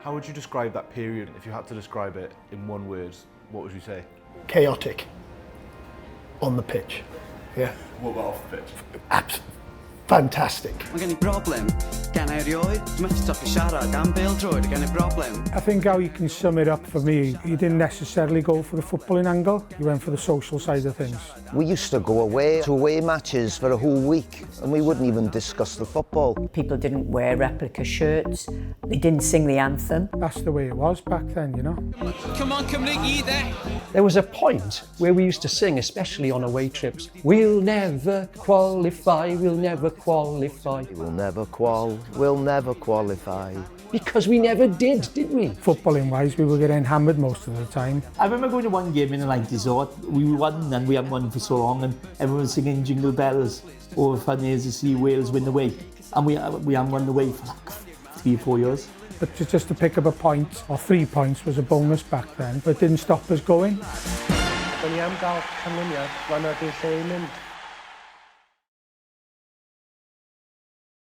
How would you describe that period? If you had to describe it in one word, what would you say? Chaotic. On the pitch. Yeah. What about off the pitch? Fantastic. Mae gen i broblem gan erioed. Dwi'n methu stopio siarad am bêl-droed, gen i broblem. I think how you can sum it up for me, you didn't necessarily go for the footballing angle, you went for the social side of things. We used to go away to away matches for a whole week and we wouldn't even discuss the football. People didn't wear replica shirts, they didn't sing the anthem. That's the way it was back then, you know. Come on, Cymru gyd, There was a point where we used to sing, especially on away trips, we'll never qualify, we'll never qualify. We'll never qualify. Because we never did we? Footballing wise, we were getting hammered most of the time. I remember going to one game in the 90s, so we won and we hadn't won for so long, and everyone was singing Jingle Bells, or fun is to see Wales win the way. And we hadn't won the way for like 3 or 4 years. But just to pick up a point, or 3 points, was a bonus back then, but it didn't stop us going. When i am gael canlyniad, fan o dwi'n lle i mynd.